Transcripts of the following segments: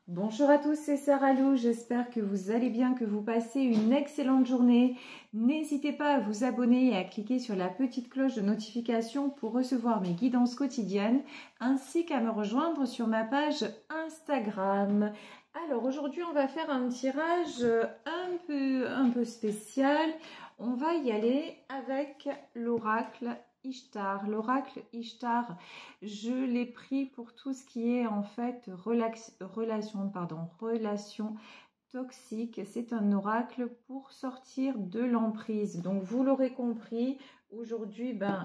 Bonjour à tous, c'est Sarah Lou, j'espère que vous allez bien, que vous passez une excellente journée. N'hésitez pas à vous abonner et à cliquer sur la petite cloche de notification pour recevoir mes guidances quotidiennes, ainsi qu'à me rejoindre sur ma page Instagram. Alors aujourd'hui, on va faire un tirage un peu spécial. On va y aller avec l'oracle Ishtar. L'oracle Ishtar, je l'ai pris pour tout ce qui est en fait relation toxique. C'est un oracle pour sortir de l'emprise. Donc vous l'aurez compris, aujourd'hui, bon,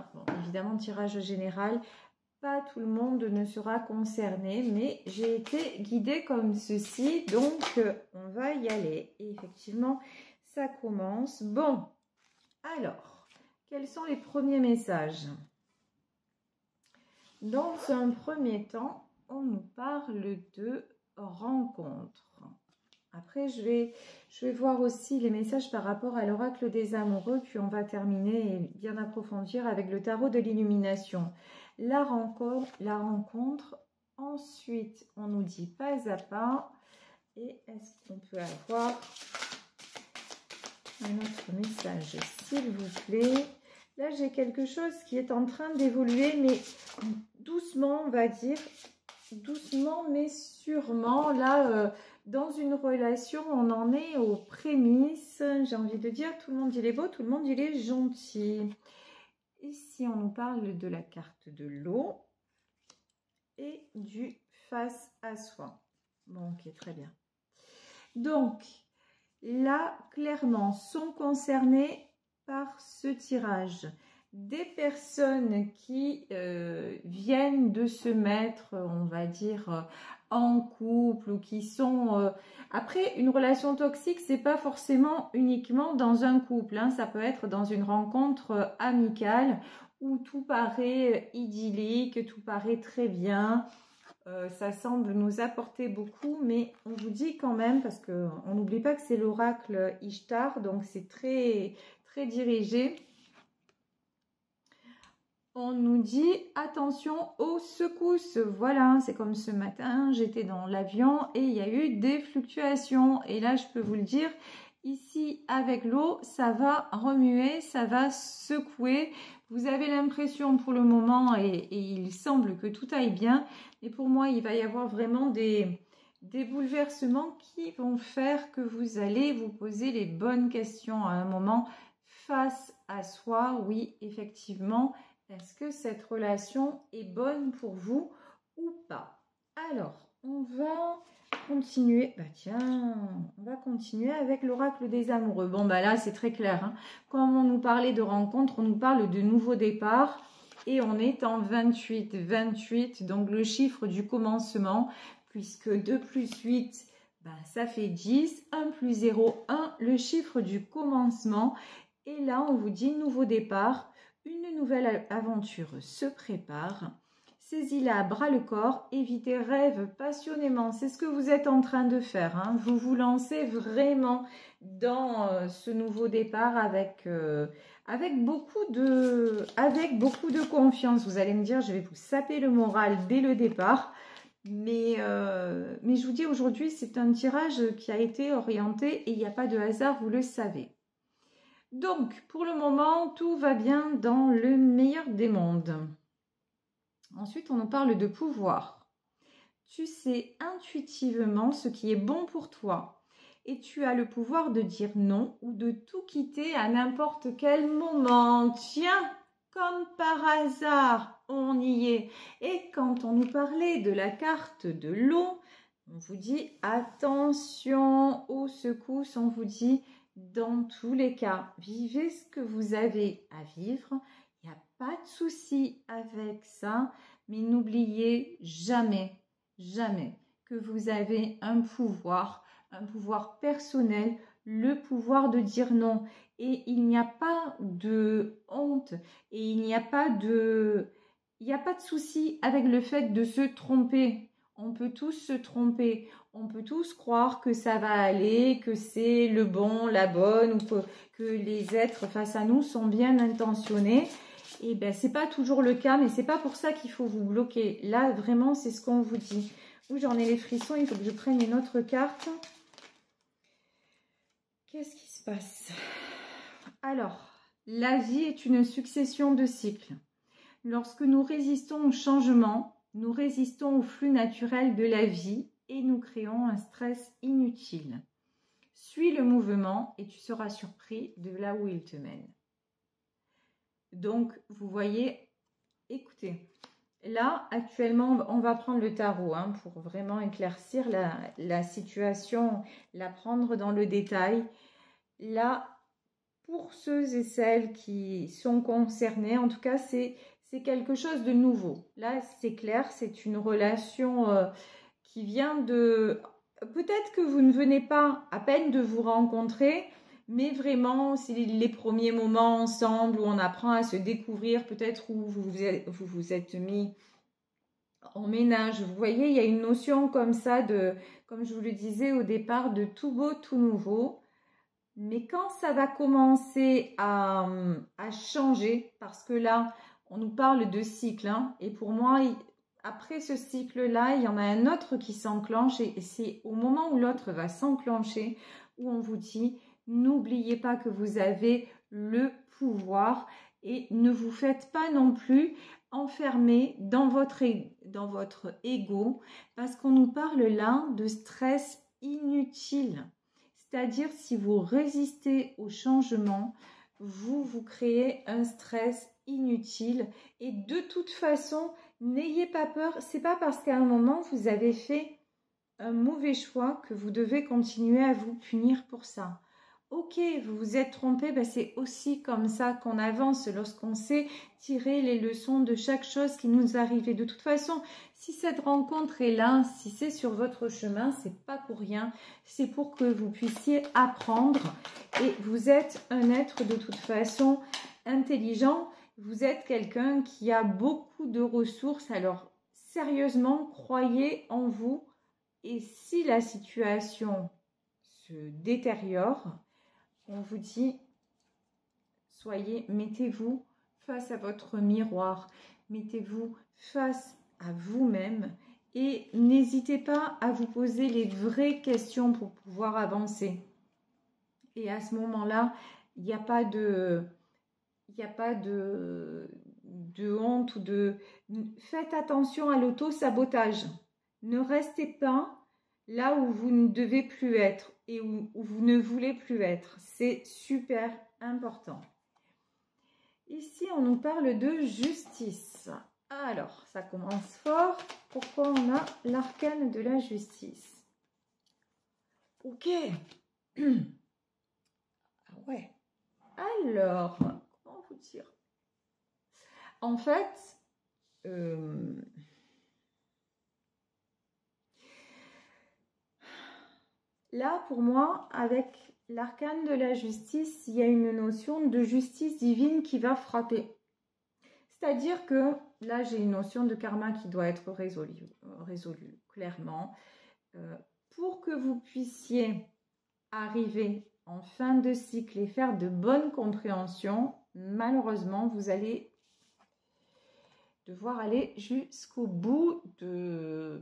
évidemment tirage général, pas tout le monde ne sera concerné, mais j'ai été guidée comme ceci, donc on va y aller. Et effectivement, ça commence. Bon, alors, quels sont les premiers messages? Dans un premier temps, on nous parle de rencontre. Après, je vais voir aussi les messages par rapport à l'oracle des amoureux, puis on va terminer et bien approfondir avec le tarot de l'illumination. La rencontre. Ensuite, on nous dit pas à pas. Et est-ce qu'on peut avoir un autre message, s'il vous plaît? Là, j'ai quelque chose qui est en train d'évoluer, mais doucement, on va dire. Doucement, mais sûrement. Là, dans une relation, on en est aux prémices. J'ai envie de dire, tout le monde il est beau, tout le monde il est gentil. Ici, on nous parle de la carte de l'eau et du face à soi. Bon, ok, très bien. Donc, là, clairement, sont concernés par ce tirage des personnes qui viennent de se mettre, on va dire, en couple ou qui sont... Après, une relation toxique, c'est pas forcément uniquement dans un couple, hein, ça peut être dans une rencontre amicale où tout paraît idyllique, tout paraît très bien. Ça semble nous apporter beaucoup, mais on vous dit quand même, parce qu'on n'oublie pas que c'est l'oracle Ishtar, donc c'est très, très dirigé. On nous dit attention aux secousses. Voilà, c'est comme ce matin, j'étais dans l'avion et il y a eu des fluctuations. Et là, je peux vous le dire, ici avec l'eau, ça va remuer, ça va secouer. Vous avez l'impression pour le moment, et il semble que tout aille bien, mais pour moi, il va y avoir vraiment des bouleversements qui vont faire que vous allez vous poser les bonnes questions à un moment face à soi. Oui, effectivement. Est-ce que cette relation est bonne pour vous ou pas? Alors, on va continuer. Bah tiens, on va continuer avec l'oracle des amoureux. Bon, bah là, c'est très clair, hein. Comme on nous parlait de rencontre, on nous parle de nouveau départ. Et on est en 28. 28, donc le chiffre du commencement, puisque 2 plus 8, bah, ça fait 10. 1 plus 0, 1, le chiffre du commencement. Et là, on vous dit nouveau départ. Une nouvelle aventure se prépare. Saisis-la à bras le corps, évitez rêve passionnément. C'est ce que vous êtes en train de faire, hein. Vous vous lancez vraiment dans ce nouveau départ avec beaucoup de confiance. Vous allez me dire, je vais vous saper le moral dès le départ. Mais je vous dis aujourd'hui, c'est un tirage qui a été orienté et il n'y a pas de hasard, vous le savez. Donc, pour le moment, tout va bien dans le meilleur des mondes. Ensuite, on nous parle de pouvoir. Tu sais intuitivement ce qui est bon pour toi et tu as le pouvoir de dire non ou de tout quitter à n'importe quel moment. Tiens, comme par hasard, on y est. Et quand on nous parlait de la carte de l'eau, on vous dit attention aux secousses, on vous dit... Dans tous les cas, vivez ce que vous avez à vivre. Il n'y a pas de souci avec ça. Mais n'oubliez jamais, jamais que vous avez un pouvoir personnel, le pouvoir de dire non. Et il n'y a pas de honte et il n'y a pas de souci avec le fait de se tromper. On peut tous se tromper, on peut tous croire que ça va aller, que c'est le bon, la bonne, ou que les êtres face à nous sont bien intentionnés. Et bien, c'est pas toujours le cas, mais c'est pas pour ça qu'il faut vous bloquer. Là, vraiment, c'est ce qu'on vous dit. Où j'en ai les frissons, il faut que je prenne une autre carte. Qu'est-ce qui se passe? Alors, la vie est une succession de cycles. Lorsque nous résistons au changement, nous résistons au flux naturel de la vie et nous créons un stress inutile. Suis le mouvement et tu seras surpris de là où il te mène. Donc, vous voyez, écoutez, là, actuellement, on va prendre le tarot pour vraiment éclaircir la situation, la prendre dans le détail. Là, pour ceux et celles qui sont concernés, en tout cas, c'est quelque chose de nouveau. Là, c'est clair, c'est une relation qui vient de... Peut-être que vous ne venez pas à peine de vous rencontrer, mais vraiment, c'est les premiers moments ensemble où on apprend à se découvrir, peut-être où vous êtes mis en ménage. Vous voyez, il y a une notion comme ça de, comme je vous le disais au départ, de tout beau, tout nouveau. Mais quand ça va commencer à changer, parce que là, on nous parle de cycle, et pour moi, après ce cycle-là, il y en a un autre qui s'enclenche, et c'est au moment où l'autre va s'enclencher, où on vous dit, n'oubliez pas que vous avez le pouvoir, et ne vous faites pas non plus enfermer dans votre ego, parce qu'on nous parle là de stress inutile. C'est-à-dire, si vous résistez au changement, vous créez un stress inutile. Et de toute façon, n'ayez pas peur. C'est pas parce qu'à un moment, vous avez fait un mauvais choix que vous devez continuer à vous punir pour ça. Ok, vous vous êtes trompé, c'est aussi comme ça qu'on avance lorsqu'on sait tirer les leçons de chaque chose qui nous arrive. Et de toute façon, si cette rencontre est là, si c'est sur votre chemin, c'est pas pour rien. C'est pour que vous puissiez apprendre. Et vous êtes un être de toute façon intelligent. Vous êtes quelqu'un qui a beaucoup de ressources. Alors, sérieusement, croyez en vous. Et si la situation se détériore, on vous dit, mettez-vous face à votre miroir, mettez-vous face à vous-même et n'hésitez pas à vous poser les vraies questions pour pouvoir avancer. Et à ce moment-là, il n'y a pas de honte ou de... Faites attention à l'auto-sabotage. Ne restez pas là où vous ne devez plus être et où vous ne voulez plus être. C'est super important. Ici, on nous parle de justice. Alors, ça commence fort. Pourquoi on a l'arcane de la justice? Ok. Ah ouais. Alors, comment vous dire? En fait, là, pour moi, avec l'arcane de la justice, il y a une notion de justice divine qui va frapper. C'est-à-dire que là, j'ai une notion de karma qui doit être résolue clairement. Pour que vous puissiez arriver en fin de cycle et faire de bonnes compréhensions, malheureusement, vous allez devoir aller jusqu'au bout de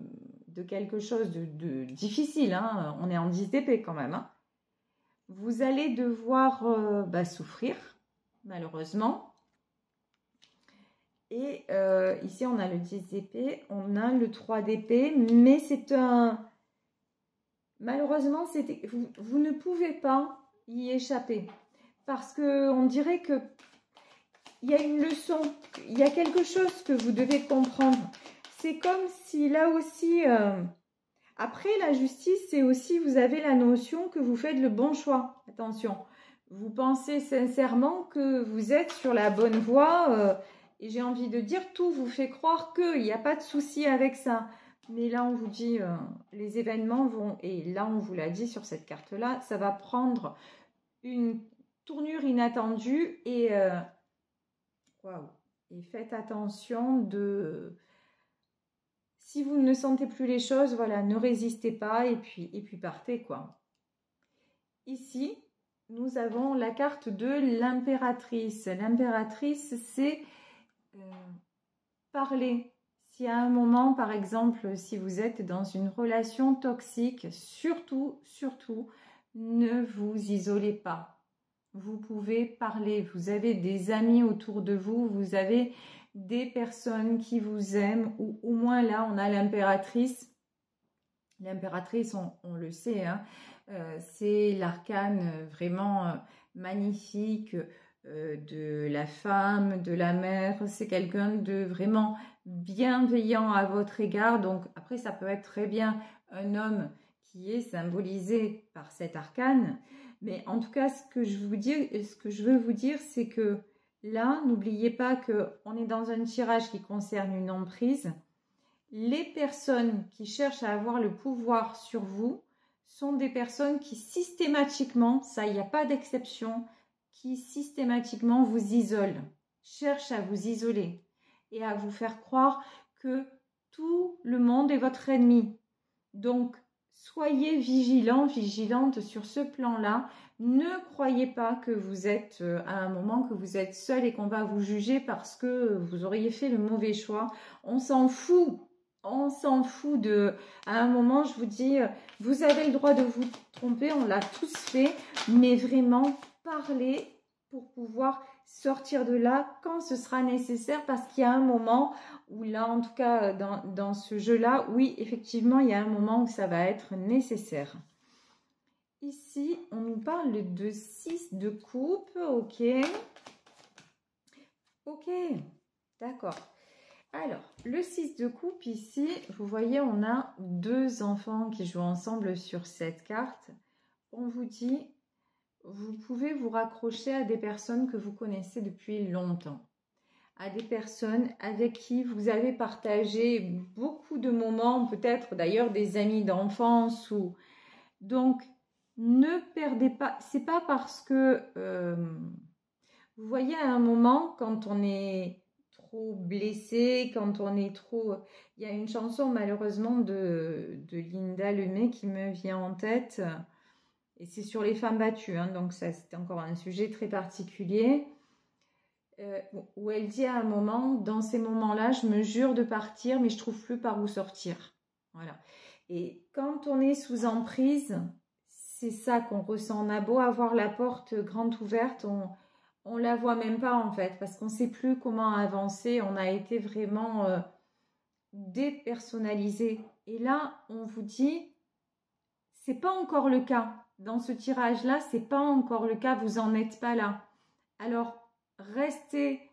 quelque chose de difficile. On est en 10 d'épée quand même. Vous allez devoir souffrir, malheureusement. Et ici, on a le 10 d'épée, on a le 3 d'épée, mais c'est un... Malheureusement, vous ne pouvez pas y échapper. Parce qu'on dirait que il y a une leçon, il y a quelque chose que vous devez comprendre. C'est comme si là aussi... Après, la justice, c'est aussi, vous avez la notion que vous faites le bon choix. Attention, vous pensez sincèrement que vous êtes sur la bonne voie. Et j'ai envie de dire, tout vous fait croire qu'il n'y a pas de souci avec ça. Mais là, on vous dit, les événements vont... Et là, on vous l'a dit sur cette carte-là, ça va prendre une tournure inattendue. Et, waouh, et faites attention de... Si vous ne sentez plus les choses, voilà, ne résistez pas et puis partez, quoi. Ici, nous avons la carte de l'impératrice. L'impératrice, c'est parler. Si à un moment, par exemple, si vous êtes dans une relation toxique, surtout, surtout, ne vous isolez pas. Vous pouvez parler, vous avez des amis autour de vous, vous avez des personnes qui vous aiment, ou au moins là, on a l'impératrice. L'impératrice, on le sait, hein, c'est l'arcane vraiment magnifique de la femme, de la mère. C'est quelqu'un de vraiment bienveillant à votre égard. Donc après, ça peut être très bien un homme qui est symbolisé par cet arcane. Mais en tout cas, ce que je veux vous dire, c'est que là, n'oubliez pas qu'on est dans un tirage qui concerne une emprise. Les personnes qui cherchent à avoir le pouvoir sur vous sont des personnes qui systématiquement, ça il n'y a pas d'exception, qui systématiquement vous isolent, cherchent à vous isoler et à vous faire croire que tout le monde est votre ennemi. Donc, soyez vigilants, vigilantes sur ce plan-là. Ne croyez pas que vous êtes à un moment que vous êtes seul et qu'on va vous juger parce que vous auriez fait le mauvais choix. On s'en fout. On s'en fout de... À un moment, je vous dis, vous avez le droit de vous tromper, on l'a tous fait, mais vraiment, parlez pour pouvoir sortir de là quand ce sera nécessaire, parce qu'il y a un moment où là, en tout cas, dans ce jeu-là, oui, effectivement, il y a un moment où ça va être nécessaire. Ici, on nous parle de 6 de coupe, ok. Ok, d'accord. Alors, le 6 de coupe ici, vous voyez, on a 2 enfants qui jouent ensemble sur cette carte. On vous dit, vous pouvez vous raccrocher à des personnes que vous connaissez depuis longtemps, à des personnes avec qui vous avez partagé beaucoup de moments, peut-être d'ailleurs des amis d'enfance. Donc, ne perdez pas, c'est pas parce que, vous voyez, à un moment, quand on est trop blessé, quand on est trop... Il y a une chanson malheureusement de Linda Lemay qui me vient en tête, et c'est sur les femmes battues, hein, donc ça c'est encore un sujet très particulier, où elle dit à un moment, dans ces moments-là, je me jure de partir, mais je trouve plus par où sortir. Voilà. Et quand on est sous emprise, c'est ça qu'on ressent. On a beau avoir la porte grande ouverte, on la voit même pas en fait, parce qu'on ne sait plus comment avancer. On a été vraiment dépersonnalisé. Et là, on vous dit, c'est pas encore le cas. Dans ce tirage-là, c'est pas encore le cas. Vous en êtes pas là. Alors, restez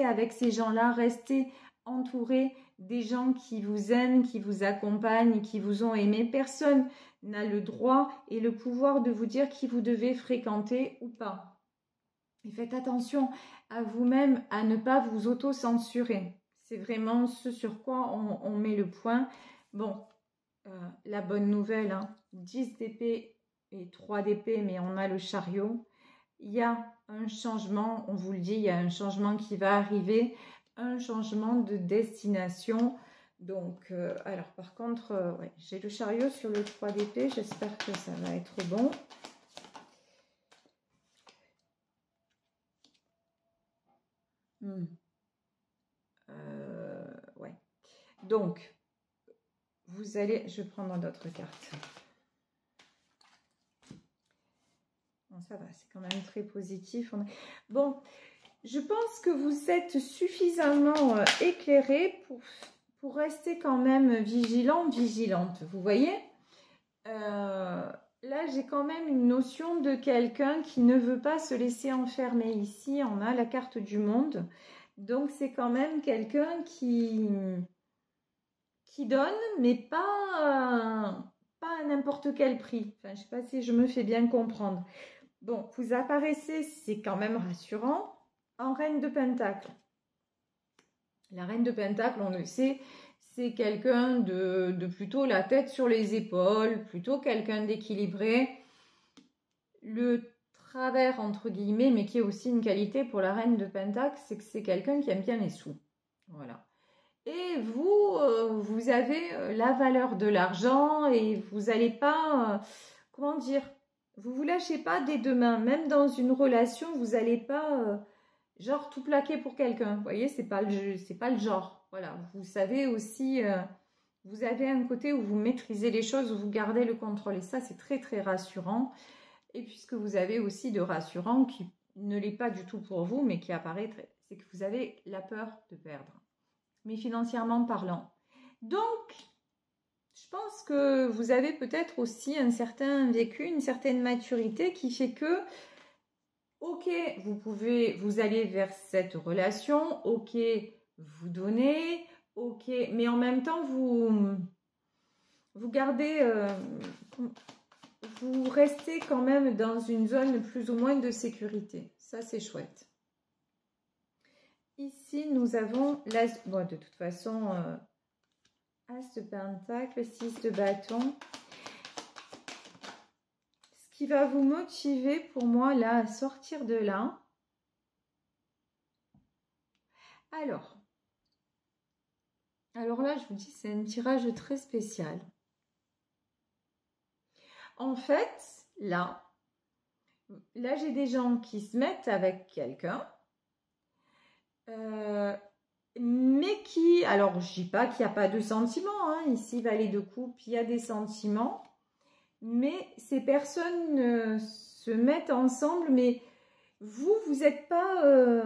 avec ces gens-là. Restez entourés des gens qui vous aiment, qui vous accompagnent, qui vous ont aimé. Personne n'a le droit et le pouvoir de vous dire qui vous devez fréquenter ou pas. Et faites attention à vous-même à ne pas vous auto-censurer. C'est vraiment ce sur quoi on met le point. Bon, la bonne nouvelle, hein, 10 d'épée et 3 d'épée, mais on a le chariot. Il y a un changement, on vous le dit, il y a un changement qui va arriver, un changement de destination. Donc, alors par contre, ouais, j'ai le chariot sur le 3 d'épée, j'espère que ça va être bon. Ouais. Donc, vous allez, je vais prendre d'autres cartes. Bon, ça va, c'est quand même très positif. Bon, je pense que vous êtes suffisamment éclairé pour rester quand même vigilant, vigilante. Vous voyez, là, j'ai quand même une notion de quelqu'un qui ne veut pas se laisser enfermer. Ici, on a la carte du monde. Donc, c'est quand même quelqu'un qui donne, mais pas à n'importe quel prix. Enfin, je ne sais pas si je me fais bien comprendre. Bon, vous apparaissez, c'est quand même rassurant, en reine de Pentacle. La reine de Pentacle, on le sait, c'est quelqu'un de plutôt la tête sur les épaules, plutôt quelqu'un d'équilibré. Le travers, entre guillemets, mais qui est aussi une qualité pour la reine de Pentacle, c'est que c'est quelqu'un qui aime bien les sous. Voilà. Et vous avez la valeur de l'argent et vous n'allez pas, comment dire, vous ne vous lâchez pas dès demain. Même dans une relation, vous n'allez pas genre tout plaquer pour quelqu'un. Vous voyez, c'est pas le genre. Voilà, vous savez aussi, vous avez un côté où vous maîtrisez les choses, où vous gardez le contrôle. Et ça, c'est très, très rassurant. Et puisque vous avez aussi de rassurant qui ne l'est pas du tout pour vous, mais qui apparaît, c'est que vous avez la peur de perdre. Mais financièrement parlant. Donc, je pense que vous avez peut-être aussi un certain vécu, une certaine maturité qui fait que, ok, vous allez vers cette relation, ok, vous donnez, ok, mais en même temps, vous gardez, vous restez quand même dans une zone plus ou moins de sécurité. Ça, c'est chouette. Ici, nous avons l'as, bon, de toute façon, As de Pentacle, 6 de bâton. Ce qui va vous motiver pour moi là à sortir de là. Alors là, je vous dis, c'est un tirage très spécial. En fait, là j'ai des gens qui se mettent avec quelqu'un. Mais qui, alors je dis pas qu'il n'y a pas de sentiments, hein, ici valet de coupe, il y a des sentiments, mais ces personnes se mettent ensemble, mais vous n'êtes pas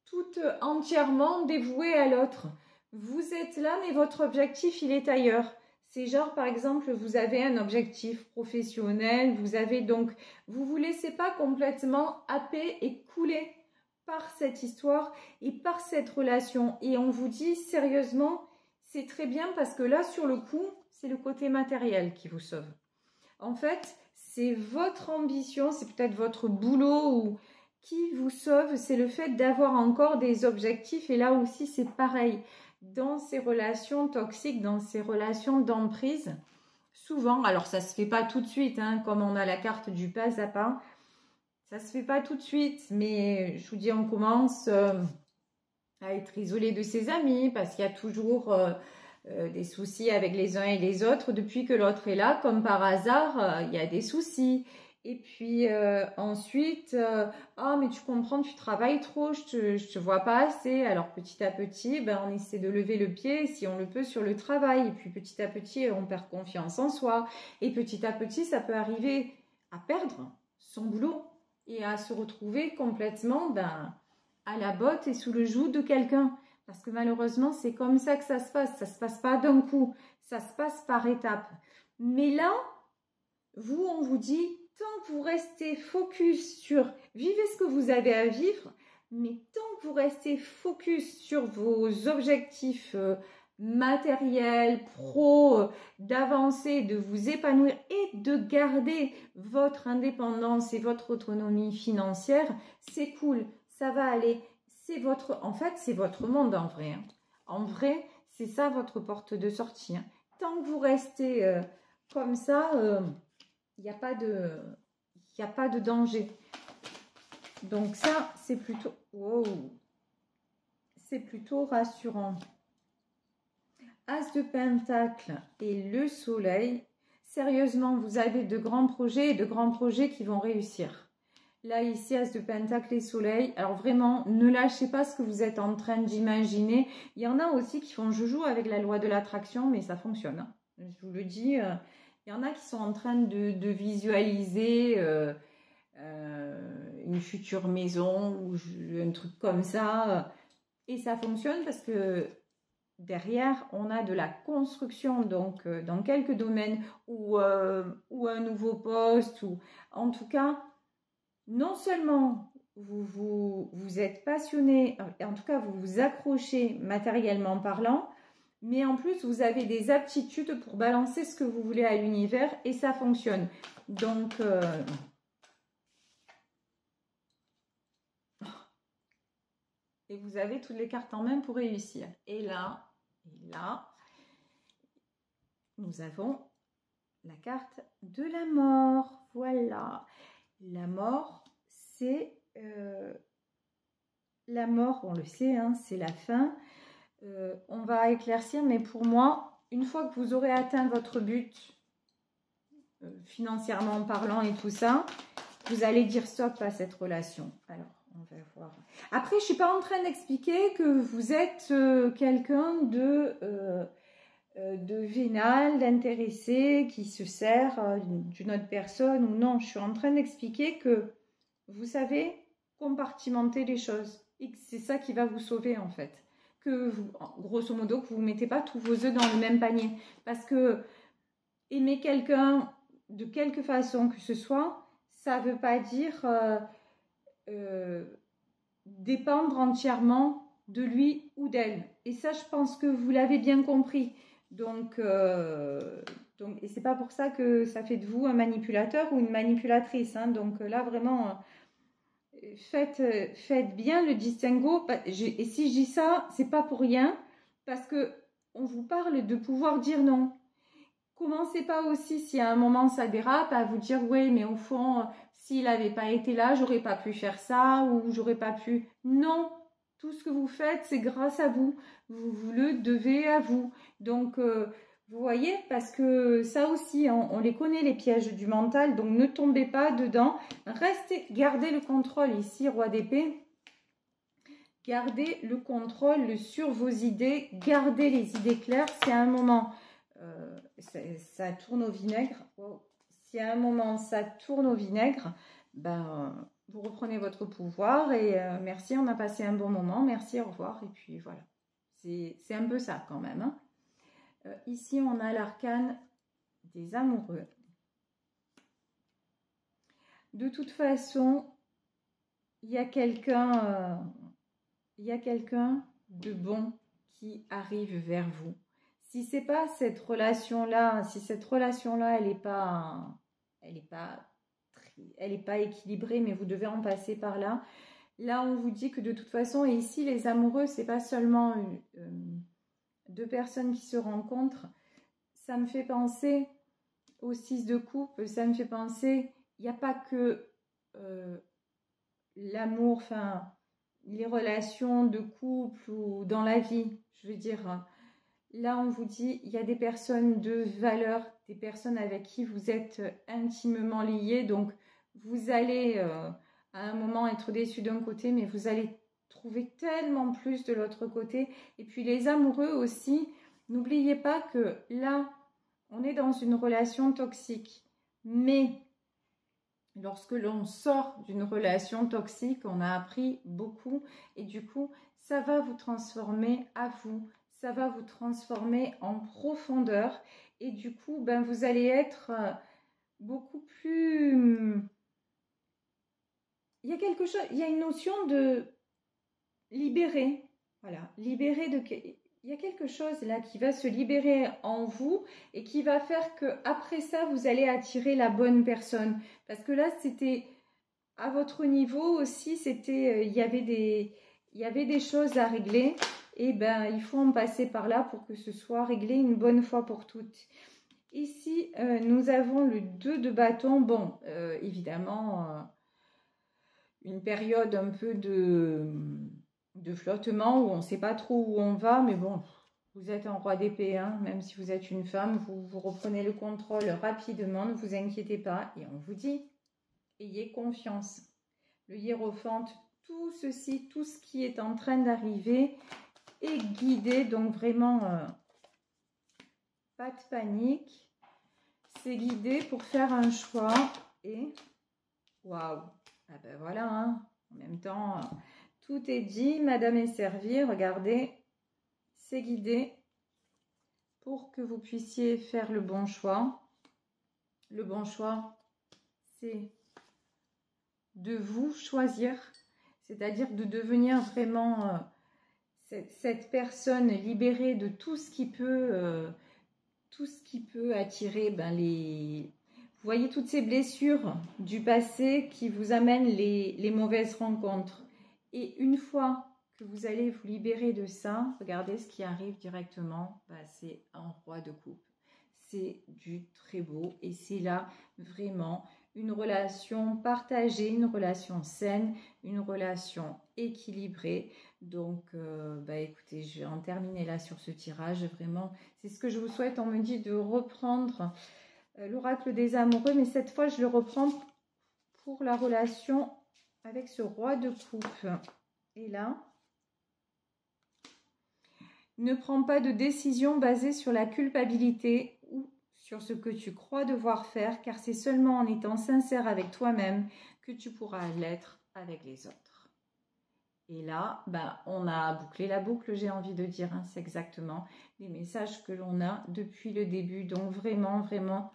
toutes entièrement dévouées à l'autre. Vous êtes là, mais votre objectif, il est ailleurs. C'est genre, par exemple, vous avez un objectif professionnel, vous vous laissez pas complètement happer et couler par cette histoire et par cette relation. Et on vous dit sérieusement, c'est très bien parce que là, sur le coup, c'est le côté matériel qui vous sauve. En fait, c'est votre ambition, c'est peut-être votre boulot ou qui vous sauve, c'est le fait d'avoir encore des objectifs. Et là aussi, c'est pareil. Dans ces relations toxiques, dans ces relations d'emprise, souvent, alors ça se fait pas tout de suite, hein, comme on a la carte du pas à pas, ça se fait pas tout de suite, mais je vous dis, on commence à être isolé de ses amis parce qu'il y a toujours des soucis avec les uns et les autres. Depuis que l'autre est là, comme par hasard, il y a des soucis. Et puis ensuite, ah mais tu comprends, tu travailles trop, je te vois pas assez. Alors petit à petit, ben, on essaie de lever le pied si on le peut sur le travail. Et puis petit à petit, on perd confiance en soi. Et petit à petit, ça peut arriver à perdre son boulot et à se retrouver complètement à la botte et sous le joug de quelqu'un. Parce que malheureusement, c'est comme ça que ça se passe. Ça ne se passe pas d'un coup. Ça se passe par étapes. Mais là, on vous dit, tant que vous restez focus sur vivez ce que vous avez à vivre, mais tant que vous restez focus sur vos objectifs matériels, pro, d'avancer, de vous épanouir et de garder votre indépendance et votre autonomie financière, c'est cool, ça va aller. En fait, c'est votre monde en vrai. Hein. En vrai, c'est ça votre porte de sortie. Hein. Tant que vous restez comme ça, il n'y a pas de danger. Donc ça, c'est plutôt, wow, c'est plutôt rassurant. As de Pentacle et le Soleil. Sérieusement, vous avez de grands projets et de grands projets qui vont réussir. Là, ici, As de Pentacle et Soleil. Alors vraiment, ne lâchez pas ce que vous êtes en train d'imaginer. Il y en a aussi qui font joujou avec la loi de l'attraction, mais ça fonctionne. Hein. Je vous le dis, il y en a qui sont en train de visualiser une future maison ou un truc comme ça. Et ça fonctionne parce que derrière, on a de la construction, donc dans quelques domaines ou un nouveau poste. Ou en tout cas, non seulement vous êtes passionné, en tout cas vous vous accrochez matériellement parlant, mais en plus vous avez des aptitudes pour balancer ce que vous voulez à l'univers et ça fonctionne. Donc, et vous avez toutes les cartes en main pour réussir. Et là, nous avons la carte de la mort. Voilà. La mort, c'est la mort, on le sait, hein, c'est la fin. On va éclaircir, mais pour moi, une fois que vous aurez atteint votre but, financièrement parlant et tout ça, vous allez dire stop à cette relation. Alors, on va voir. Après, je ne suis pas en train d'expliquer que vous êtes quelqu'un de vénal, d'intéressé, qui se sert d'une autre personne ou non. Je suis en train d'expliquer que vous savez compartimenter les choses. Et que c'est ça qui va vous sauver en fait. Que vous, grosso modo, que vous ne mettez pas tous vos œufs dans le même panier. Parce que aimer quelqu'un de quelque façon que ce soit, ça ne veut pas dire dépendre entièrement de lui ou d'elle. Et ça, je pense que vous l'avez bien compris. Donc, et c'est pas pour ça que ça fait de vous un manipulateur ou une manipulatrice. Hein. Donc là, vraiment, faites bien le distinguo. Et si je dis ça, c'est pas pour rien, parce que on vous parle de pouvoir dire non. Commencez pas aussi, si à un moment ça dérape, à vous dire oui, mais au fond, s'il n'avait pas été là, j'aurais pas pu faire ça ou j'aurais pas pu. Non, tout ce que vous faites, c'est grâce à vous. Vous le devez à vous. Donc, vous voyez, parce que ça aussi, on les connaît, les pièges du mental, donc ne tombez pas dedans. Restez, gardez le contrôle ici, roi d'épée. Gardez le contrôle sur vos idées, gardez les idées claires. C'est un moment... ça tourne au vinaigre. Wow. Si à un moment ça tourne au vinaigre, ben, vous reprenez votre pouvoir et merci, on a passé un bon moment, merci, au revoir. Et puis voilà, c'est un peu ça quand même. Hein. Ici, on a l'arcane des amoureux. De toute façon, il y a quelqu'un de bon qui arrive vers vous. Si c'est pas cette relation-là, si cette relation-là, elle est pas équilibrée, mais vous devez en passer par là. Là, on vous dit que de toute façon, et ici, les amoureux, c'est pas seulement deux personnes qui se rencontrent. Ça me fait penser au 6 de coupe. Ça me fait penser, il n'y a pas que l'amour, enfin, les relations de couple ou dans la vie, je veux dire. Là, on vous dit, il y a des personnes de valeur, des personnes avec qui vous êtes intimement liés. Donc, vous allez à un moment être déçu d'un côté, mais vous allez trouver tellement plus de l'autre côté. Et puis, les amoureux aussi, n'oubliez pas que là, on est dans une relation toxique. Mais lorsque l'on sort d'une relation toxique, on a appris beaucoup. Et du coup, ça va vous transformer à vous. Ça va vous transformer en profondeur et du coup, ben, vous allez être beaucoup plus... Il y a quelque chose, il y a une notion de libérer, voilà, libérer de... Il y a quelque chose là qui va se libérer en vous et qui va faire que après ça, vous allez attirer la bonne personne. Parce que là, c'était à votre niveau aussi, c'était, il y avait des choses à régler. Et ben, il faut en passer par là pour que ce soit réglé une bonne fois pour toutes. Ici, nous avons le 2 de bâton. Bon, évidemment, une période un peu de flottement où on ne sait pas trop où on va. Mais bon, vous êtes un roi d'épée, hein, même si vous êtes une femme, vous reprenez le contrôle rapidement. Ne vous inquiétez pas. Et on vous dit, ayez confiance. Le hiérophante, tout ceci, tout ce qui est en train d'arriver... et guidé, donc vraiment pas de panique, c'est guidé pour faire un choix et waouh, ah ben voilà, hein. En même temps, tout est dit, madame est servie, regardez, c'est guidé pour que vous puissiez faire le bon choix. Le bon choix, c'est de vous choisir, c'est-à-dire de devenir vraiment... cette personne libérée de tout ce qui peut attirer vous voyez toutes ces blessures du passé qui vous amènent les mauvaises rencontres. Et une fois que vous allez vous libérer de ça, regardez ce qui arrive directement, c'est un roi de coupe. C'est du très beau et c'est là vraiment une relation partagée, une relation saine, une relation équilibrée. Donc, écoutez, je vais en terminer là sur ce tirage. Vraiment, c'est ce que je vous souhaite. On me dit de reprendre l'oracle des amoureux, mais cette fois, je le reprends pour la relation avec ce roi de coupe. Et là, ne prends pas de décision basée sur la culpabilité ou sur ce que tu crois devoir faire, car c'est seulement en étant sincère avec toi-même que tu pourras l'être avec les autres. Et là, on a bouclé la boucle, j'ai envie de dire, hein, c'est exactement les messages que l'on a depuis le début. Donc vraiment, vraiment,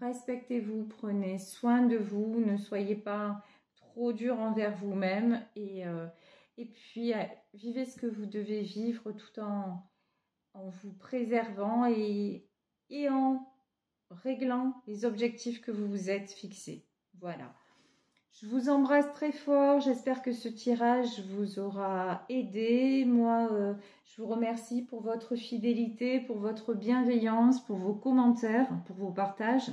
respectez-vous, prenez soin de vous, ne soyez pas trop dur envers vous-même et puis vivez ce que vous devez vivre tout en vous préservant et en réglant les objectifs que vous vous êtes fixés. Voilà. Je vous embrasse très fort. J'espère que ce tirage vous aura aidé. Moi, je vous remercie pour votre fidélité, pour votre bienveillance, pour vos commentaires, pour vos partages.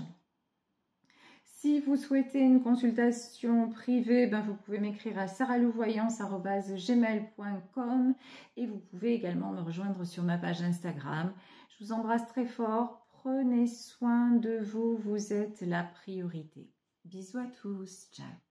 Si vous souhaitez une consultation privée, vous pouvez m'écrire à saralouvoyance@gmail.com et vous pouvez également me rejoindre sur ma page Instagram. Je vous embrasse très fort. Prenez soin de vous. Vous êtes la priorité. Bisous à tous. Ciao.